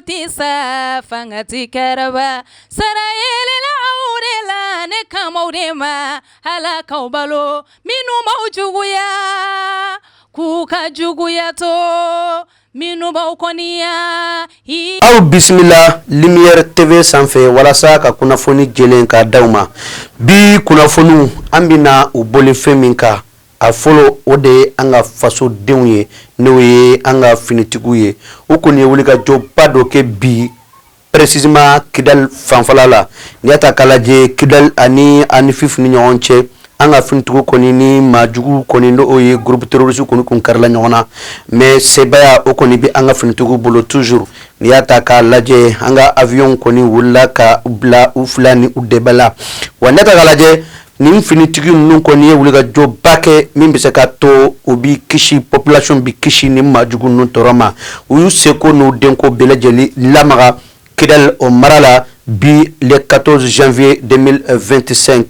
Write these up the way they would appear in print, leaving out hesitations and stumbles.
tisa fangati karaba sarayele la aurela ne kamaurema halaka balo minu maujuguya kuka juguya to minu baukoniya aw bismillah lumière tv sanfɛ walasa ka kunafoni jelen ka dawma bi kunafonu ambina u boli fɛn min ka a folo o de an ka faso denw ye n'o ye an ka finitigiw ye o kɔni ye wuli ka jɔba dɔ kɛ bi précisément Kidal fanfala la n'i y'a ta k'a lajɛ Kidal ani ANIFIF ni ɲɔgɔn cɛ an ka finitigiw kɔni ni maajugu kɔni n'o ye groupe terroriste kɔni kun karila ɲɔgɔn na mais sebaya o kɔni bɛ an ka finitigiw bolo toujours n'i y'a ta k'a lajɛ an ka avion kɔni wulila ka bila u fila ni u dɛbɛ la wa n'i y'a ta k'a lajɛ nin finitigi ninnu kɔni ye wuli ka jɔba kɛ min bɛ se ka to u bi kisi population bi kisi ni maajugu ninnu tɔɔrɔ ma u y'u seko n'u denko bɛɛ lajɛlen lamaga Kidal o mara la bi le 14 janvier 2025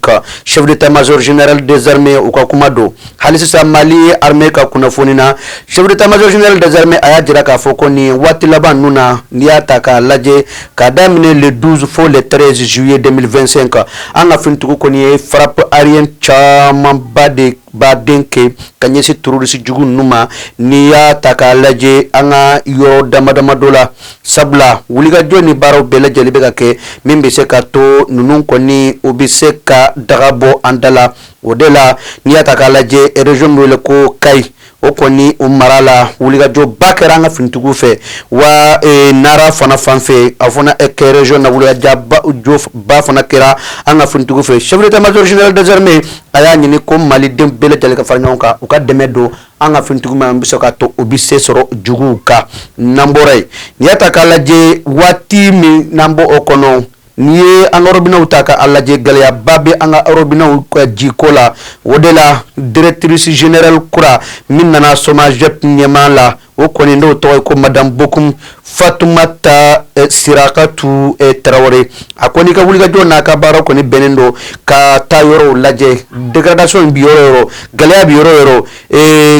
chef d'état-major général des armées u ka kuma don hali sisan Mali armée ka kunnafoni na chef d'état-major général des armées a y'a jira k'a fɔ ko nin waati laban ninnu na n'i y'a ta k'a lajɛ k'a daminɛ le 12 fo le 13 juillet 2025 an ka finitigiw kɔni ye frappe aérienne camanba de baden kɛ ka ɲɛsin terroriste jugu ninnu ma n'i y'a ta k'a lajɛ an ka yɔrɔ damadama dɔ la sabula wulikajɔ ni baaraw bɛɛ lajɛlen bɛ ka kɛ min bɛ se ka to ninnu kɔni o bɛ se ka daga bɔ an da la o de la n'i y'a ta k'a lajɛ région min wele ko Kayi o kɔni o mara la wulikajɔba kɛra an ka finitigiw fɛ wa Nara fana fanfɛ a fana kɛ région na wulikajɔba fana kɛra an ka finitigiw fɛ chef d'état-major général des armées a y'a ɲini ko maliden bɛɛ lajɛlen ka fara ɲɔgɔn kan u ka dɛmɛ don an ka finitigiw ma bɛ se ka to u bɛ se sɔrɔ juguw kan n'an bɔra yen n'i y'a ta k'a lajɛ waati min n'an bɔ o kɔnɔ n'i ye an ka robinɛw ta k'a lajɛ gɛlɛyaba bɛ an ka robinɛw ka jiko la o de la directrice générale kura min nana SOMAGEP ɲɛmaa la o kɔni n'o tɔgɔ ye ko madame Bokum Fatumata Sirakatu Tarawele a kɔni ka wulikajɔ n'a ka baara kɔni bɛnnen don ka taa yɔrɔw lajɛ dégradation bi yɔrɔ yɔrɔ gɛlɛya bi yɔrɔ yɔrɔ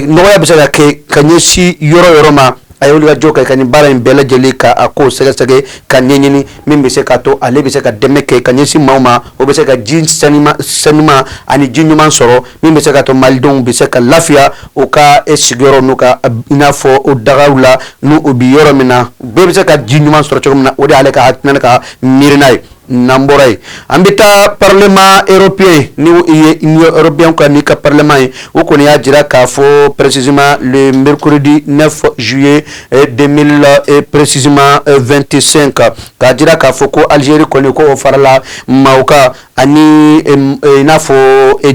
nɔgɔya bɛ se ka kɛ ka ɲɛsin yɔrɔ yɔrɔ ma a ye wulikajɔ kɛ ka nin baara in bɛɛ lajɛlen ka a ko sɛgɛsɛgɛ ka ɲɛɲini min bɛ se ka to ale bɛ se ka dɛmɛ kɛ ka ɲɛsin maaw ma o bɛ se ka ji sanuman ani ji ɲuman sɔrɔ min bɛ se ka to malidenw bɛ se ka lafiya u ka sigiyɔrɔ n'u ka i n'a fɔ o dagaw la n'u u bɛ yɔrɔ min na bɛɛ bɛ se ka ji ɲuman sɔrɔ cogo min na o de y'ale ka hakilina ka miirina ye n'an bɔra yen an bɛ taa parlement européen ni ye union européenne ka n'i ka parlement ye o kɔni y'a jira k'a fɔ précisément le mercredi 9 juillet 2025 k'a jira k'a fɔ ko Algérie kɔni ko o farala maaw kan ani i n'a fɔ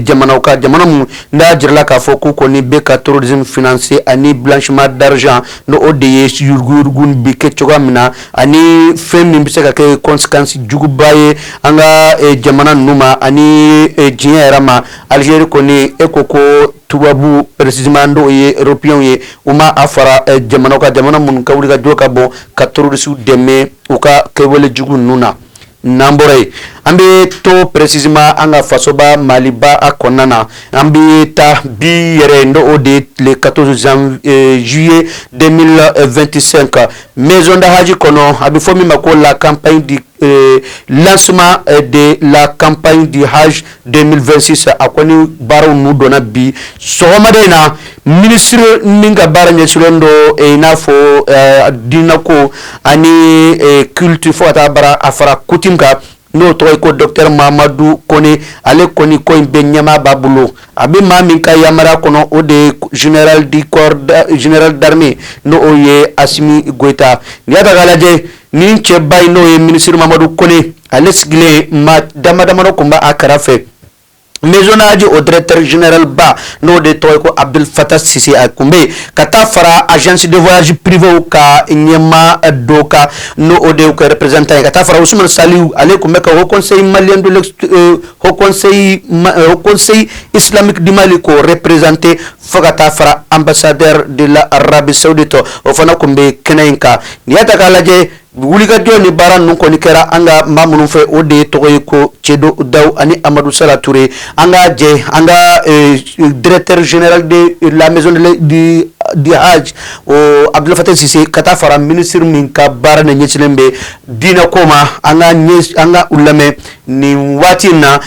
jamanaw kan jamana mun n'a jirala k'a fɔ k'u kɔni bɛ ka terrorisme financer ani blanchiment d'argent n'o o de ye yuruguyurugu bi kɛ cogoya min na ani fɛn min bɛ se ka kɛ conséquence juguba ye an ka jamana ninnu ma ani diɲɛ yɛrɛ ma Algérie kɔni e ko ko tubabu précisément n'o ye européen ye u ma a fara jamanaw kan jamana minnu ka wulikajɔ ka bɔ ka terroriste dɛmɛ u ka kɛwale jugu ninnu na n'an bɔra yen an bɛ to précisément an ka fasoba Maliba a kɔnɔna na an bɛ taa bi yɛrɛ n'o de le 14 juillet 2025 maison de Haji kɔnɔ a bɛ fɔ min ma ko la campagne du lancement de la campagne du Hajj 2026 a kɔni baaraw n'u donna bi sɔgɔmada in na ministre min ka baara ɲɛsinnen don i n'a fɔ diinako ani culture fo ka taa bara a fara coutume kan n'o tɔgɔ ye ko docteur Mamadou Kone ale kɔni ko in bɛ ɲɛmaa b'a bolo a bɛ maa min ka yamaruya kɔnɔ o de ye général du corps général d'armée n'o ye Asimi Goïta n'i y'a ta k'a lajɛ nin cɛba in n'o ye ministre Mamadou Kone ale sigilen maa damadama tun b'a kɛrɛfɛ maison de Haji o directeur général ba n'o de tɔgɔ ye ko Abdel Fattah Sise a kun bɛ yen ka taa fara agence de voyage privé ka ɲɛmaa dɔ kan n'o o de y'u ka représentant ye ka taa fara Ousmane Saliou ale kun bɛ ka haut conseil malien de haut conseil islamique du Mali ko représenter fo ka taa fara ambassadeur de l'Arabie Saoudite o fana kun bɛ kɛnɛ in kan n'i y'a ta k'a lajɛ wulikajɔ ni baara ninnu kɔni kɛra an ka maa minnu fɛ o de ye tɔgɔ ye ko Cɛdo Daw ani Amadou Sala Touré an ka jɛ an ka directeur général de la maison de di hajj o Abdul Fattah Sise kata fara ministre min ka bara na nyesilen be dina koma anga ulame ni wati na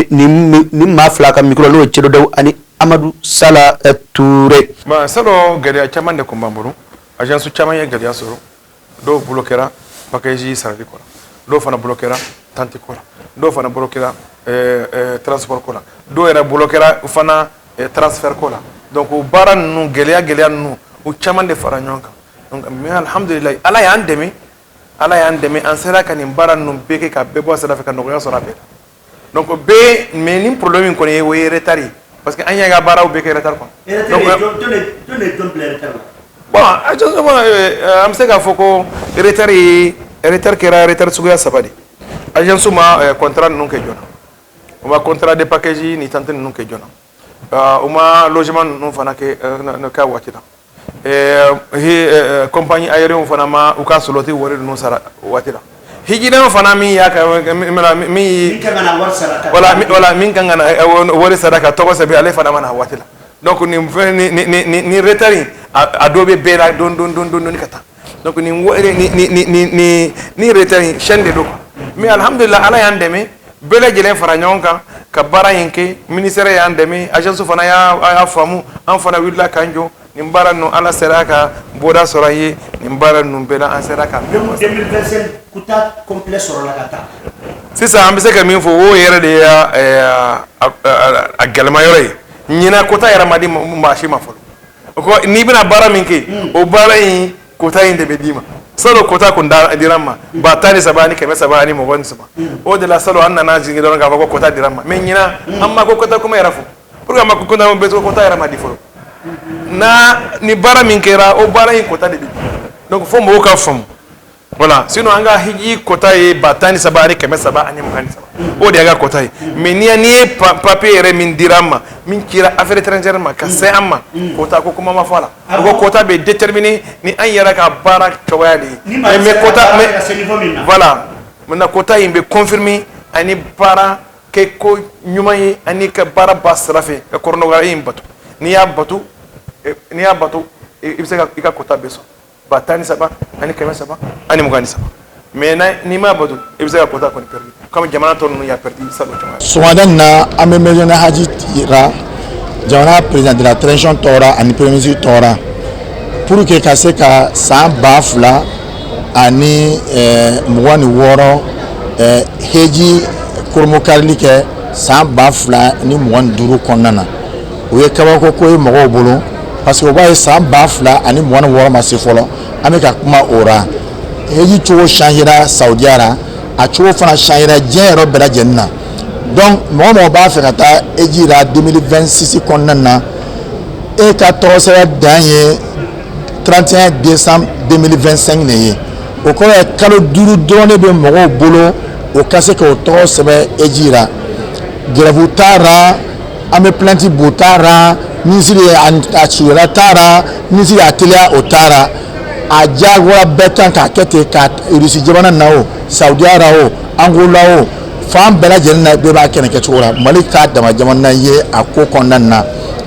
ni mafla ka mikro lo cedo daw ani Amadou Sala Touré ma salo gari chaman de kombamburu agence su chaman ya gari asoro do bloquera package saradi ko do fana bloquera tanti ko do fana bloquera transport ko do era bloquera fana transfert ko donc baran nu gelia nu u chaman de fara nyonka donc mais alhamdulillah ala ya andemi an sera kan baran nu beke ka bebo sera fe kan no ya sora be donc be mais ni problème ko ne we retari parce que anya ga bara u beke retard ko donc bon am se ga foko retard kera retard sugu ya sabadi agence ma contrat non ke jona uma contrat de package ni tante non ke jona uma logement non fana ke no ka watida compagnie aérienne fana ma u ka soloti wori non sara watida hijina fana mi ya ka mi kangana war saraka wala min kangana wori saraka to ko sabi ale fana mana watida donc ni retard adobe bela don kata donc ni retard chaîne de do mais alhamdulillah ala yandeme bela jelen fara nyonka ka bara yinke ministère yandeme agence fana ya famu an fana willa kanjo ni bara no ala seraka boda soraye ni bara no bela an seraka 2025 kuta complet sur la kata c'est ça ambise ka min fo wo yere de a galma yore nyina kota yara madi mashi mafolo ko ni bina bara minke o bara yin kota yin de bedima salo kota kun dirama ba tani sabani keme sabani mo won saba o de la salo anna na jingi don ga ko kota dirama men nyina amma ko kota kuma yara fo pour ma ko kota mo beto kota yara madi fo na ni bara minke ra o bara yin kota de bi donc fo mo ka fam voilà sinon anga hiji kota e batani sabani keme sabani mo kan saba o de aga kota e mais ni papier min dirama min kira affaire étrangère ma ka c'est amma kota ko kuma ma fala ko kota be déterminer ni an yara ka bara tawali mais kota mais voilà mena kota imbe confirmer ani bara ke ko nyumayi ani ka bara basrafe ka korno ga imbatu ni ya batu ibse ka kota beso batani saba ani kema saba ani mugani saba mais ni ma batu ibse ka kota ko ni perdu comme jamana ton ya perdu salo tama Soumadan na amemejona haji ra jamana président de la transition tora ani premier ministre tora pour que ka se ka san ba fula ani muwani woro heji kurmo karli ke san ba fula ni muwani duru konnana o ye kabako ko e mo bolo parce que o ba san ba fula ani muwani woro ma se folo ameka kuma ora heji chuo shahira saudiara a chuo fana shahira jero bela jenna donc mo ba fe kata ejira 2026 konnana e ka to sera danye 31 décembre 2025 neye o ko e kalo duru drone be mo bolo o kase ko to sebe ejira gravutara ame planti botara nisiri achira tara nisiri atelia otara ajagwa betan ka kete ka irisi jabana nawo saudi arao angola o fam bela jenna be ba kene ke tura malika dama jamana ye akoko nanna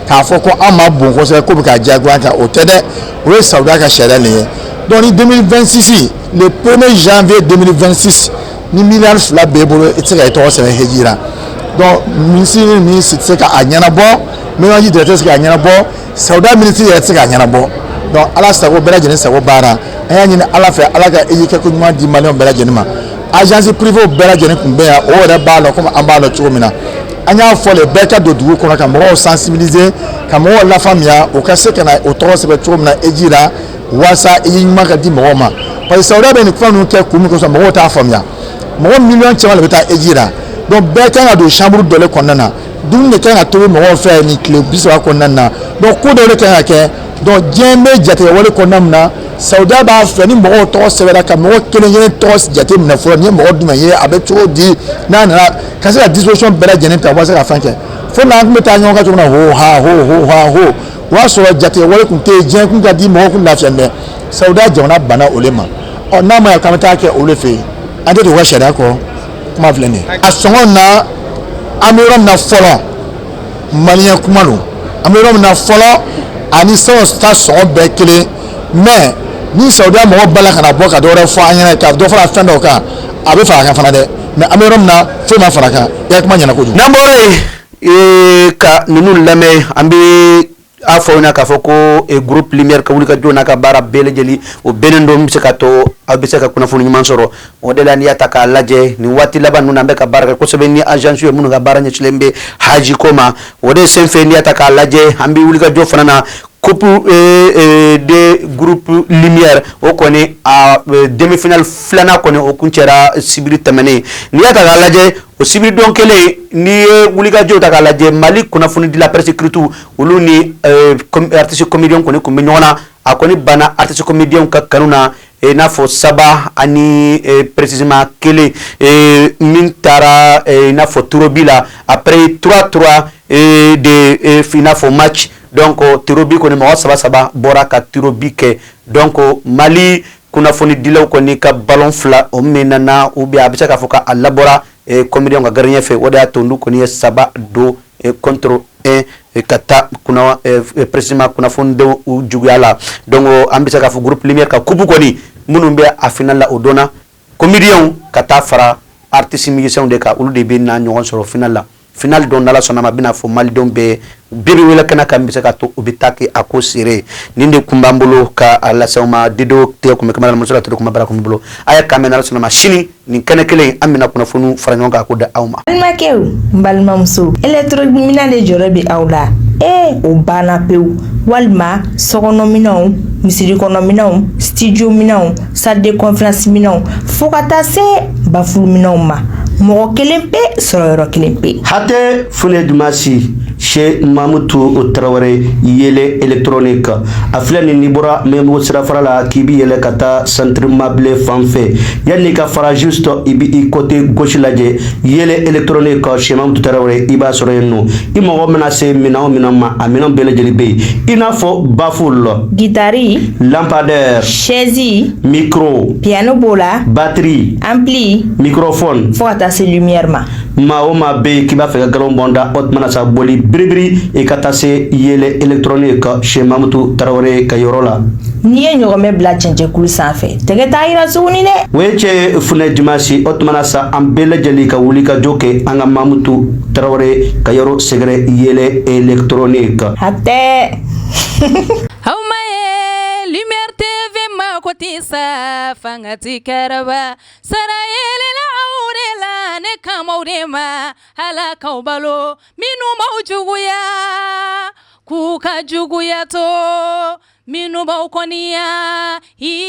ka foko ama bon ko se ko be ka jagwa ka otede o saudi ka shedale donc 2026 le 1er janvier 2026 ni milliard fla be bolo etira to se hejira donc ministre c'est ka anyana bo me waji directeur se ka anyana bo saudi ministre ya se ka anyana bo donc ala sago bela jenna sago bara ayani ala fe ala ga eyike ko nyuma di million bela jenna agence privée bela jenna kumbe ya o re ba lo comme ambalo chomina anya fo le beka do dugu kono ka mo sensibiliser ka mo la famille o ka se kana o to se be chomina ejira wasa enyima ka di mo ma parce que saudi ben ko nu ke kumi ko so mo ta famille mo million chema le beta ejira donc beka na do chambre de le konnana dum ne kana to mo fe ni club biso konnana donc ko do le kana ke donc jembe jate wale konnamna saudi ba fe ni mo to se bela ka mo kene yene to jate na fo ni mo duma ye abeto di na kasi la disposition bela jene ta wasa ka fanke fo na ngme ta nyoka to na ho ha wa so jate wale kun te jen kun ga di mo kun la fende saudi jona bana olema o na ma ka mata ke olefe ande de wa sheda ko kuma vlene asongo na amirom na folo maliya kumalo amirom na folo ani sɔrɔ ta sɔngɔ bɛɛ kelen mais ni saudiya mɔgɔ bala kana bɔ ka dɔ wɛrɛ fɔ an ɲɛna ka dɔ fara fɛn dɔw kan a bɛ fara kan fana dɛ mais an bɛ yɔrɔ min na foyi ma fara kan i ka kuma ɲɛna kojugu. n'an bɔra yen ka ninnu lamɛn an bɛ a fɔ ɲɛna k'a fɔ ko groupe lumière ka wuli ka jɔ n'a ka baara bɛɛ lajɛlen o bɛnnen don bɛ se ka to aw bɛ se ka kunnafoni ɲuman sɔrɔ o de la n'i y'a ta k'a lajɛ nin waati laban ninnu na an bɛ ka baara kɛ kosɛbɛ ni agence ye minnu ka baara ɲɛsinnen bɛ haji ko ma o de senfɛ n'i y'a ta k'a lajɛ an bɛ wuli ka jɔ fana na coupe de groupe lumière o kɔni a demi-finale filanan kɔni o kun cɛra sibiri tɛmɛnen n'i y'a ta k'a lajɛ o sibiri don kelen n'i ye wulikajɔw ta k'a lajɛ mali kunnafoni dila presse écrite olu ni artiste comédien kɔni kun bɛ ɲɔgɔn na a kɔni banna artiste comédien ka kanu na i n'a fɔ saba ani précisément kelen min taara i n'a fɔ turobi la après 3-3 de i n'a fɔ match donc turobi kɔni mɔgɔ saba bɔra ka turobi kɛ donc mali kunnafoni dilaw kɔni ka ballon fila o mɛnna ou bien a bɛ se k'a fɔ k'a labɔra comédien ka gardien fɛ o de y'a to olu kɔni ye 7 contre 1 ka taa précisément kunnafoni denw u juguya la donc an bɛ se k'a fɔ groupe lumière ka coupe kɔni minnu bɛ a final la o donna comédien ka taa fara artiste musicien de kan olu de bɛ na ɲɔgɔn sɔrɔ final la final don n'Ala sɔnna ma a bɛna fɔ malidenw bɛɛ biri wele kɛnɛ kan bɛ se ka to u bɛ taa kɛ a ko seere nin de kun b'an bolo ka a lase aw ma Dido tigɛ kun bɛ kamara muso la tɛrɛ kun bɛ bara kun bɛ bolo a ye kan mɛn n'Ala sɔnna ma sini nin kɛnɛ kelen an bɛna kunnafoniw fara ɲɔgɔn kan ko da aw ma. balimakɛw n balimamuso électronique de jɔyɔrɔ bɛ aw la o banna pewu walima sokɔnɔminɛnw misiri kɔnɔminɛnw studio minɛnw salle de conférence minɛnw fo ka taa se bafulu minɛnw ma mɔgɔ kelen pe sɔrɔyɔrɔ kelen pe. hatɛ fune dumasi chez Mamutu Traoré yele électronique a filɛ ni bɔra mɛmugu sirafara la k'i bi yɛlɛ ka taa centre meublé fan fɛ yanni ka fara juste i bi i côté gauche lajɛ yele électronique chez Mamutu Traoré i b'a sɔrɔ yen nɔ i mɔgɔ mana se minɛn o minɛn ma a minɛn bɛɛ lajɛlen bɛ yen i n'a fɔ baffle guitare lampadaire chaise micro piano b'o la batterie ampli microphone fo ka taa se lumière ma maa o maa bɛ yen k'i b'a fɛ ka galon bɔnda o tuma na sa boli biribiri i ka taa se yele électronique chez Mamutu Traoré ka yɔrɔ la n'i ye ɲɔgɔnmɛ bila cɛncɛnkulu sanfɛ tɛgɛ t'a yira tuguni dɛ o ye cɛ funɛ dimanche o tuma na sa an bɛɛ lajɛlen ka wuli ka jɔ kɛ an ka Mamutu Traoré ka yɔrɔ sɛgɛrɛ yele électronique hatɛ aw ma ye Lumière TV ma ko ti sa fanga ti kɛrɛba sara yelela aw de la ne kamaw de ma ala k'aw balo minnu b'aw juguya k'u ka juguya to minnu b'aw kɔniya